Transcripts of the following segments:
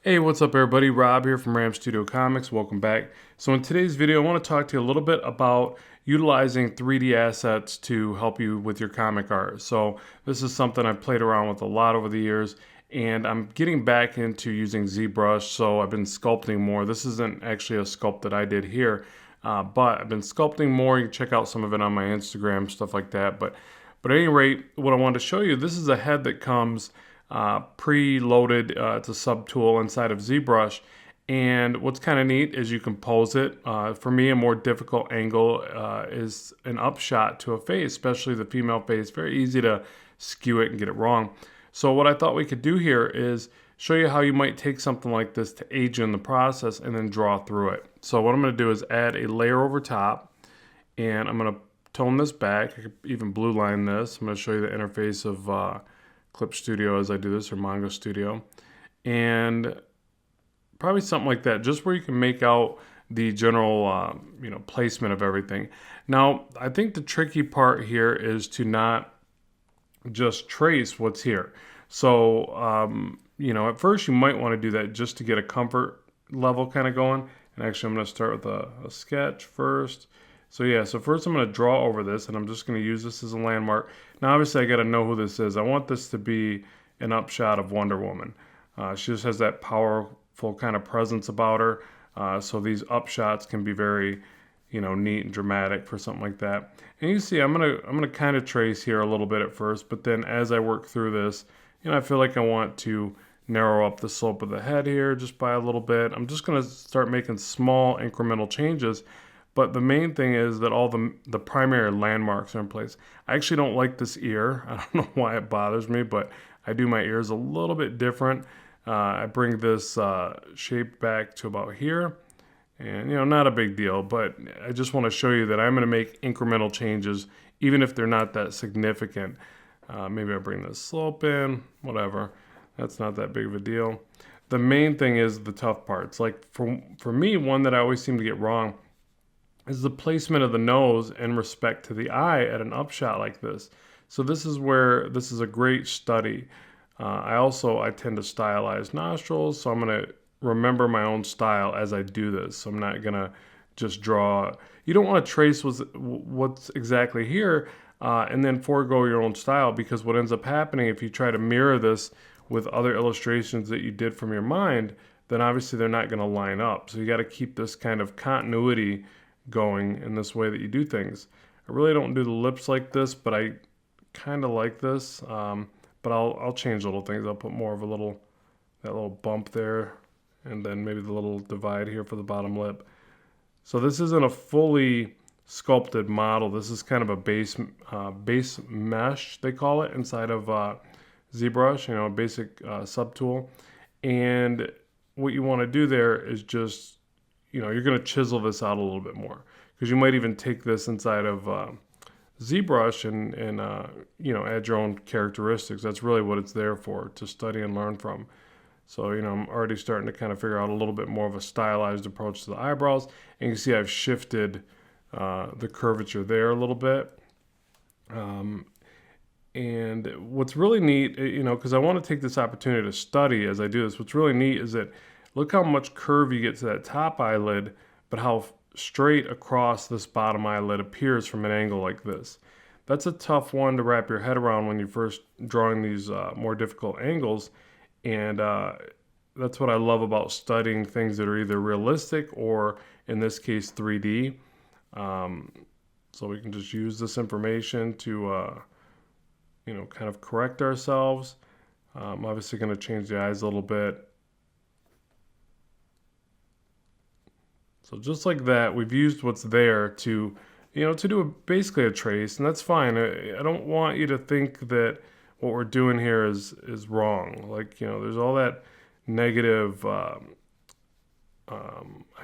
Hey, what's up everybody? Rob here from Ram Studio Comics. Welcome back. So in today's video, I want to talk to you a little bit about utilizing 3D assets to help you with your comic art. So this is something I've played around with a lot over the years, and I'm getting back into using ZBrush, so I've been sculpting more. This isn't actually a sculpt that I did here, but I've been sculpting more. You can check out some of it on my Instagram, stuff like that. But at any rate, what I wanted to show you, this is a head that comes pre-loaded. It's a subtool inside of ZBrush, and what's kind of neat is you can pose it. For me, a more difficult angle is an upshot to a face, especially the female face. Very easy to skew it and get it wrong. So what I thought we could do here is show you how you might take something like this to aid you in the process and then draw through it. So what I'm going to do is add a layer over top, and I'm going to tone this back. I could even blue line this. I'm going to show you the interface of Clip Studio as I do this, or Manga Studio, and probably something like that, just where you can make out the general placement of everything. Now, I think the tricky part here is to not just trace what's here. So, at first you might want to do that just to get a comfort level kind of going. And actually, I'm going to start with a sketch first. So first I'm going to draw over this, and I'm just going to use this as a landmark. Now obviously I got to know who this is. I want this to be an upshot of Wonder Woman. She just has that powerful kind of presence about her. So these upshots can be very, neat and dramatic for something like that. And you see I'm gonna kind of trace here a little bit at first, but then as I work through this, I feel like I want to narrow up the slope of the head here just by a little bit. I'm just going to start making small incremental changes. But the main thing is that all the primary landmarks are in place. I actually don't like this ear. I don't know why it bothers me, but I do my ears a little bit different. I bring this shape back to about here. And, not a big deal, but I just want to show you that I'm going to make incremental changes, even if they're not that significant. Maybe I bring this slope in, whatever. That's not that big of a deal. The main thing is the tough parts. Like for me, one that I always seem to get wrong is the placement of the nose in respect to the eye at an upshot like this. So this is where this is a great study. I tend to stylize nostrils, so I'm going to remember my own style as I do this. So I'm not going to just draw. You don't want to trace what's exactly here and then forego your own style, because what ends up happening if you try to mirror this with other illustrations that you did from your mind, then obviously they're not going to line up. So you got to keep this kind of continuity going in this way that you do things. I really don't do the lips like this, but I kind of like this. But I'll change little things. I'll put more of that little bump there, and then maybe the little divide here for the bottom lip. So this isn't a fully sculpted model. This is kind of a base mesh, they call it, inside of ZBrush, a basic subtool. And what you want to do there is just you're going to chisel this out a little bit more, because you might even take this inside of ZBrush and add your own characteristics. That's really what it's there for, to study and learn from. So, I'm already starting to kind of figure out a little bit more of a stylized approach to the eyebrows. And you can see I've shifted the curvature there a little bit. And what's really neat, because I want to take this opportunity to study as I do this, what's really neat is that look how much curve you get to that top eyelid, but how straight across this bottom eyelid appears from an angle like this. That's a tough one to wrap your head around when you're first drawing these more difficult angles. And that's what I love about studying things that are either realistic or, in this case, 3D. So we can just use this information to, kind of correct ourselves. I'm obviously going to change the eyes a little bit. So just like that, we've used what's there to do basically a trace, and that's fine. I don't want you to think that what we're doing here is wrong. Like, there's all that negative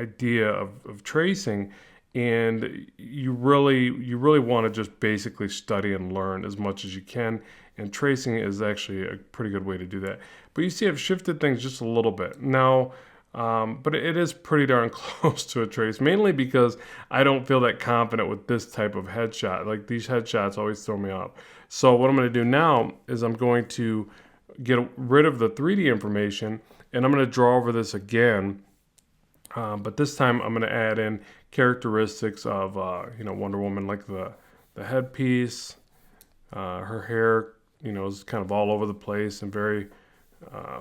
idea of tracing, and you really want to just basically study and learn as much as you can, and tracing is actually a pretty good way to do that. But you see I've shifted things just a little bit. Now, but it is pretty darn close to a trace, mainly because I don't feel that confident with this type of headshot. Like, these headshots always throw me off. So what I'm going to do now is I'm going to get rid of the 3D information And I'm going to draw over this again, but this time I'm going to add in characteristics of Wonder Woman, like the headpiece, her hair, is kind of all over the place and very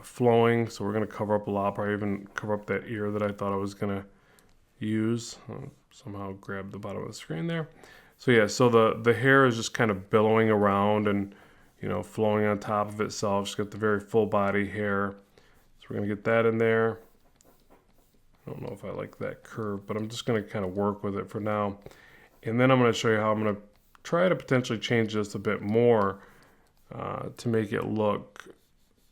flowing. So we're going to cover up a lot, probably even cover up that ear that I thought I was going to use. Somehow grab the bottom of the screen there. So yeah, so the hair is just kind of billowing around and flowing on top of itself. Just got the very full body hair. So we're gonna get that in there. I don't know if I like that curve, but I'm just gonna kind of work with it for now. And then I'm gonna show you how I'm gonna try to potentially change this a bit more to make it look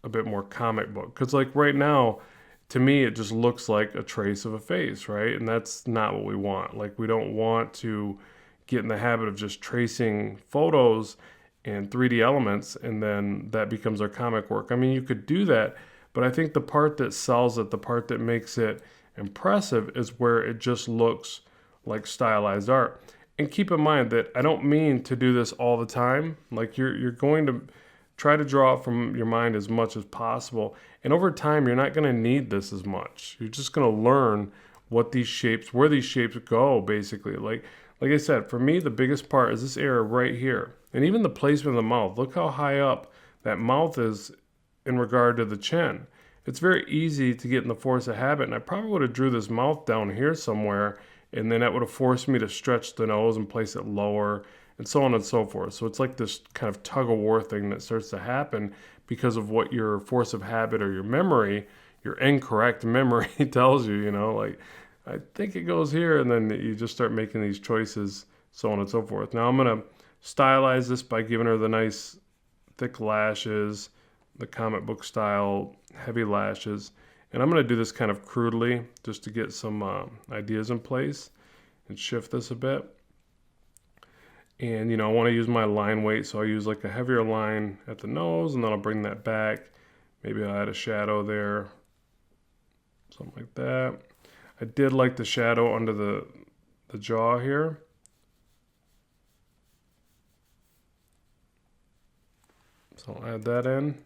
a bit more comic book. Because like right now, to me, it just looks like a trace of a face, right? And that's not what we want. Like we don't want to get in the habit of just tracing photos and 3D elements, and then that becomes our comic work. I mean, you could do that, but I think the part that sells it, the part that makes it impressive, is where it just looks like stylized art. And keep in mind that I don't mean to do this all the time. Like you're going to try to draw it from your mind as much as possible. And over time, you're not going to need this as much. You're just going to learn what these shapes, where these shapes go, basically. Like I said, for me, the biggest part is this area right here. And even the placement of the mouth. Look how high up that mouth is in regard to the chin. It's very easy to get in the force of habit. And I probably would have drew this mouth down here somewhere. And then that would have forced me to stretch the nose and place it lower, and so on and so forth. So it's like this kind of tug of war thing that starts to happen because of what your force of habit or your memory, your incorrect memory tells you, like, I think it goes here, and then you just start making these choices, so on and so forth. Now I'm going to stylize this by giving her the nice thick lashes, the comic book style heavy lashes. And I'm going to do this kind of crudely just to get some ideas in place and shift this a bit. And, I want to use my line weight, so I use like a heavier line at the nose, and then I'll bring that back. Maybe I'll add a shadow there, something like that. I did like the shadow under the jaw here. So I'll add that in.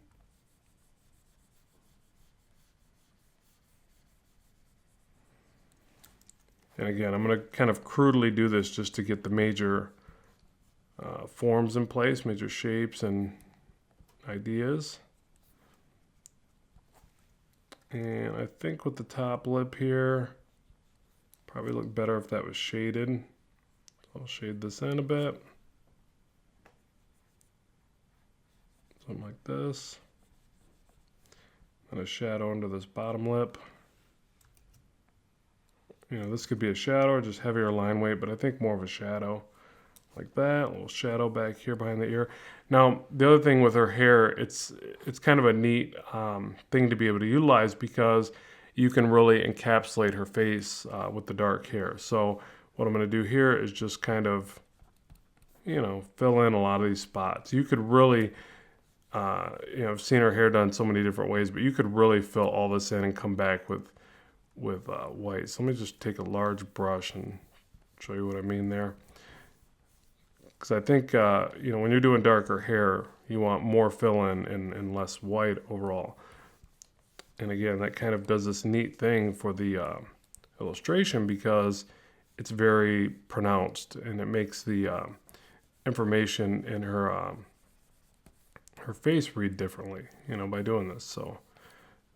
And again, I'm going to kind of crudely do this just to get the major forms in place, major shapes and ideas. And I think with the top lip here, probably look better if that was shaded. So I'll shade this in a bit. Something like this. And a shadow under this bottom lip. This could be a shadow or just heavier line weight, but I think more of a shadow. Like that, a little shadow back here behind the ear. Now, the other thing with her hair, it's kind of a neat thing to be able to utilize because you can really encapsulate her face with the dark hair. So what I'm going to do here is just kind of, fill in a lot of these spots. You could really, I've seen her hair done so many different ways, but you could really fill all this in and come back with white. So let me just take a large brush and show you what I mean there. Because I think, when you're doing darker hair, you want more fill-in and less white overall. And again, that kind of does this neat thing for the illustration because it's very pronounced and it makes the information in her face read differently, by doing this. So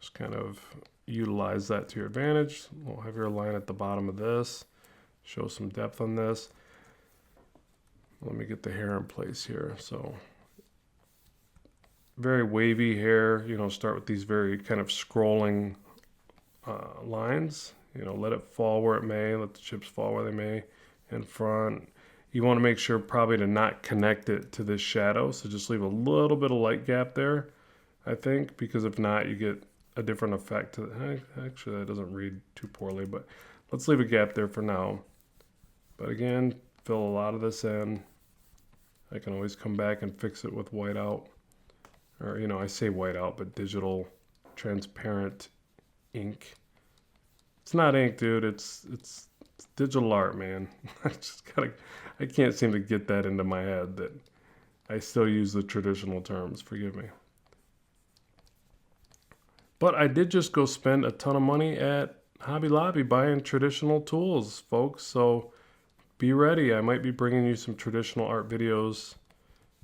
just kind of utilize that to your advantage. A little heavier line at the bottom of this. Show some depth on this. Let me get the hair in place here. So very wavy hair, start with these very kind of scrolling lines. Let it fall where it may, let the chips fall where they may in front. You want to make sure probably to not connect it to this shadow. So just leave a little bit of light gap there, I think, because if not, you get a different effect. Actually, that doesn't read too poorly, but let's leave a gap there for now. But again, fill a lot of this in. I can always come back and fix it with whiteout. Or, I say whiteout, but digital transparent ink. It's not ink, dude. It's digital art, man. I can't seem to get that into my head that I still use the traditional terms. Forgive me. But I did just go spend a ton of money at Hobby Lobby buying traditional tools, folks. So be ready. I might be bringing you some traditional art videos,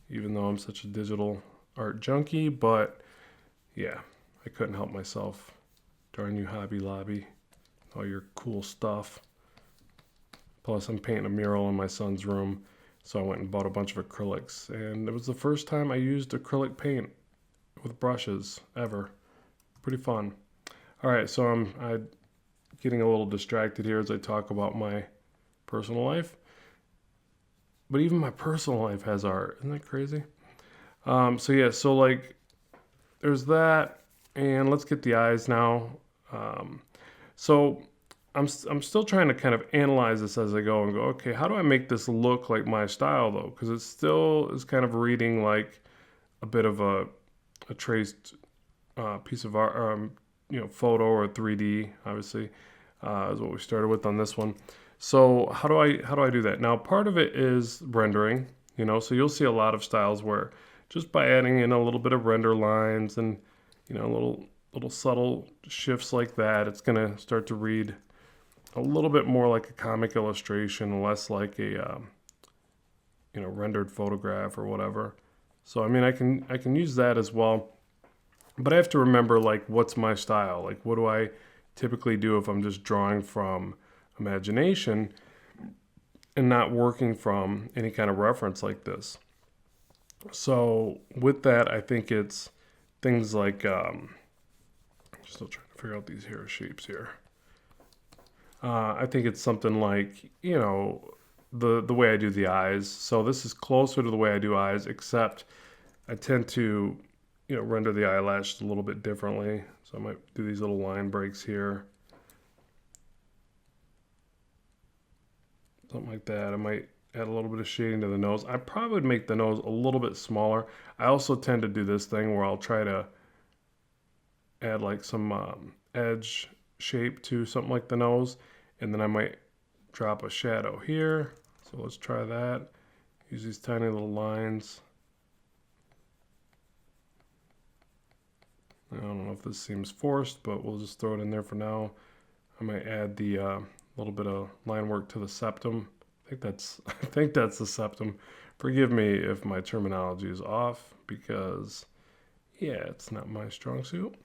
even though I'm such a digital art junkie. But yeah, I couldn't help myself. Darn you, Hobby Lobby. All your cool stuff. Plus, I'm painting a mural in my son's room. So I went and bought a bunch of acrylics. And it was the first time I used acrylic paint with brushes ever. Pretty fun. All right, so I'm getting a little distracted here as I talk about my personal life. But even my personal life has art. Isn't that crazy? So yeah, so like there's that, and let's get the eyes now. So I'm still trying to kind of analyze this as I go and go, okay, how do I make this look like my style though? Because it still is kind of reading like a bit of a traced piece of art, photo or 3D, obviously, is what we started with on this one. So how do I do that? Now, part of it is rendering, so you'll see a lot of styles where just by adding in a little bit of render lines and, little subtle shifts like that, it's going to start to read a little bit more like a comic illustration, less like a, rendered photograph or whatever. So, I mean, I can use that as well. But I have to remember, like, what's my style? Like, what do I typically do if I'm just drawing from imagination and not working from any kind of reference like this? So with that, I think it's things like, still trying to figure out these hair shapes here. I think it's something like, the way I do the eyes. So this is closer to the way I do eyes, except I tend to render the eyelash a little bit differently. So I might do these little line breaks here. Something like that. I might add a little bit of shading to the nose. I probably would make the nose a little bit smaller. I also tend to do this thing where I'll try to add like some edge shape to something like the nose. And then I might drop a shadow here. So let's try that. Use these tiny little lines. I don't know if this seems forced, but we'll just throw it in there for now. I might add the little bit of line work to the septum. I think that's the septum. Forgive me if my terminology is off because, yeah, it's not my strong suit.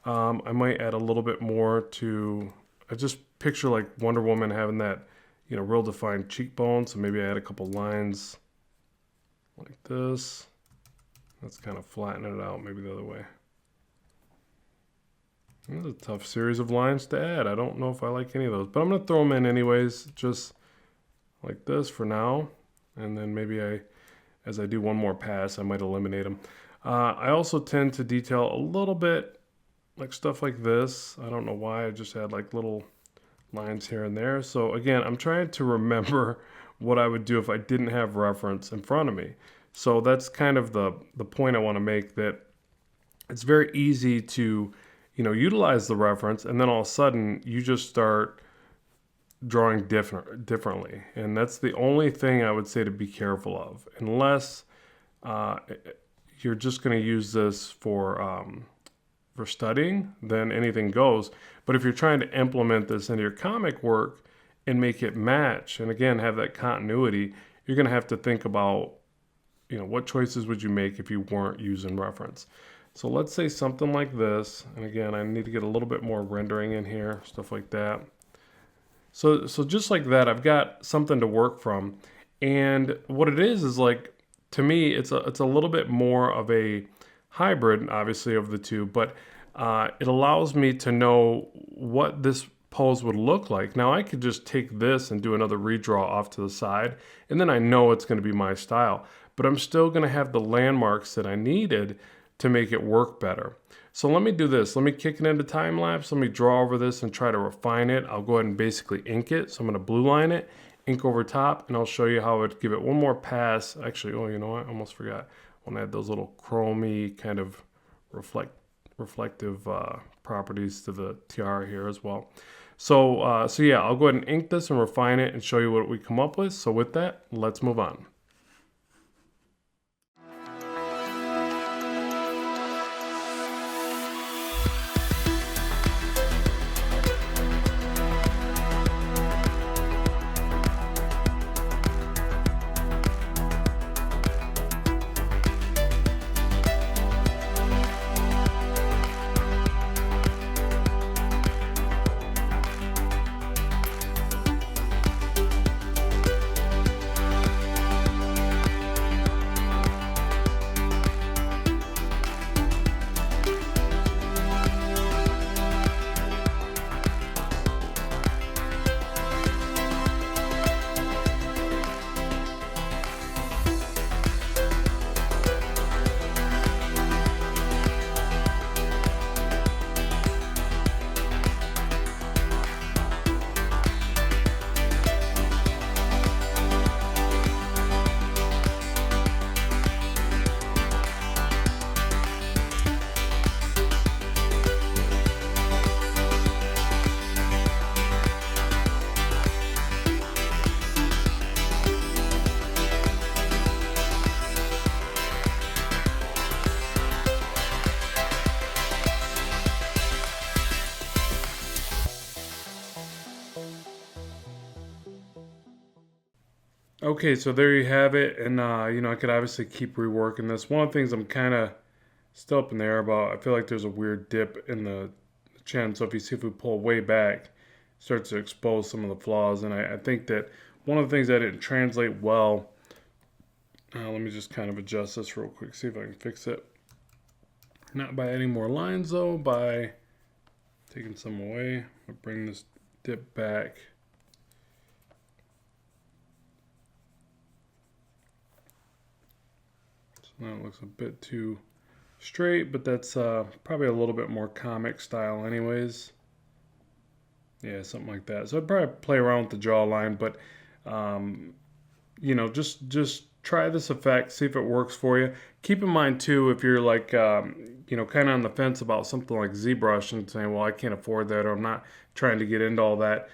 I might add a little bit more to. I just picture like Wonder Woman having that, real defined cheekbone. So maybe I add a couple lines like this. Let's kind of flatten it out, maybe the other way. This is a tough series of lines to add. I don't know if I like any of those, but I'm going to throw them in anyways, just like this for now. And then maybe as I do one more pass, I might eliminate them. I also tend to detail a little bit, like stuff like this. I don't know why, I just had like little lines here and there. So again, I'm trying to remember what I would do if I didn't have reference in front of me. So that's kind of the point I want to make, that it's very easy to utilize the reference, and then all of a sudden you just start drawing differently. And that's the only thing I would say to be careful of, unless you're just going to use this for studying, then anything goes. But if you're trying to implement this into your comic work and make it match, and again, have that continuity, you're going to have to think about, what choices would you make if you weren't using reference. So let's say something like this. And again, I need to get a little bit more rendering in here, stuff like that. So just like that, I've got something to work from. And what it is like, to me, it's a little bit more of a hybrid, obviously, of the two, but it allows me to know what this pose would look like. Now I could just take this and do another redraw off to the side, and then I know it's going to be my style, but I'm still going to have the landmarks that I needed to make it work better. So let me do this. Let me kick it into time lapse. Let me draw over this and try to refine it. I'll go ahead and basically ink it. So I'm going to blue line it, ink over top, and I'll show you how I would give it one more pass. Actually, oh, you know what? I almost forgot. I want to add those little chromy kind of reflective properties to the tiara here as well. So yeah, I'll go ahead and ink this and refine it and show you what we come up with. So with that, let's move on. Okay, so there you have it, and I could obviously keep reworking this. One of the things I'm kind of still up in the air about, I feel like there's a weird dip in the chin. So if we pull way back, it starts to expose some of the flaws, and I think that one of the things that didn't translate well. Let me just kind of adjust this real quick, see if I can fix it. Not by adding more lines though, by taking some away. I'll bring this dip back. So now it looks a bit too straight, but that's probably a little bit more comic style anyways. Yeah, something like that. So I'd probably play around with the jawline, but just try this effect, see if it works for you. Keep in mind too, if you're like, kind of on the fence about something like ZBrush and saying, well, I can't afford that, or I'm not trying to get into all that.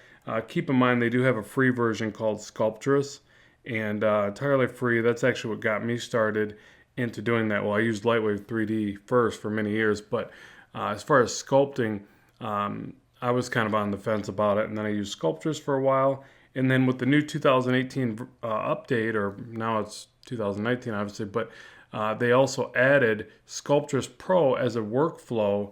Keep in mind they do have a free version called Sculptress, and entirely free. That's actually what got me started into doing that. Well, I used Lightwave 3D first for many years, but as far as sculpting, I was kind of on the fence about it, and then I used Sculptress for a while. And then with the new 2018 update, or now it's 2019 obviously, but they also added Sculptress Pro as a workflow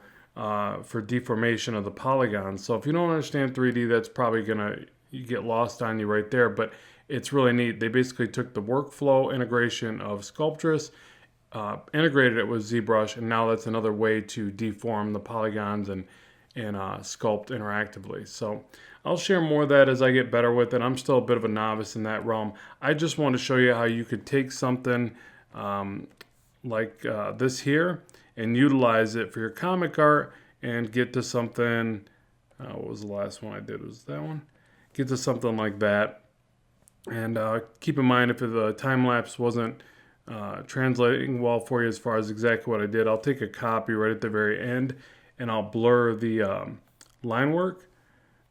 for deformation of the polygons. So if you don't understand 3D, that's probably gonna get lost on you right there, but it's really neat. They basically took the workflow integration of Sculptress, integrated it with ZBrush, and now that's another way to deform the polygons and sculpt interactively. So I'll share more of that as I get better with it. I'm still a bit of a novice in that realm. I just want to show you how you could take something like this here and utilize it for your comic art and get to something. What was the last one I did? Was that one? Get to something like that. And keep in mind, if the time lapse wasn't translating well for you as far as exactly what I did, I'll take a copy right at the very end and I'll blur the line work,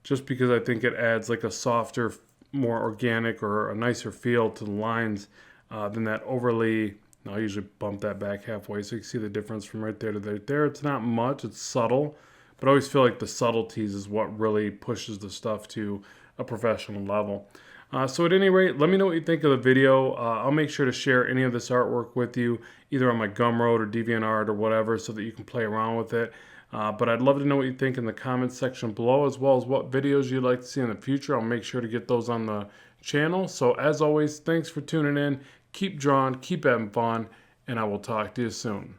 just because I think it adds like a softer, more organic, or a nicer feel to the lines than that overly. I'll usually bump that back halfway so you can see the difference from right there to there. It's not much, it's subtle, but I always feel like the subtleties is what really pushes the stuff to a professional level. So at any rate, let me know what you think of the video. I'll make sure to share any of this artwork with you, either on my Gumroad or DeviantArt or whatever, so that you can play around with it. But I'd love to know what you think in the comments section below, as well as what videos you'd like to see in the future. I'll make sure to get those on the channel. So as always, thanks for tuning in. Keep drawing, keep having fun, and I will talk to you soon.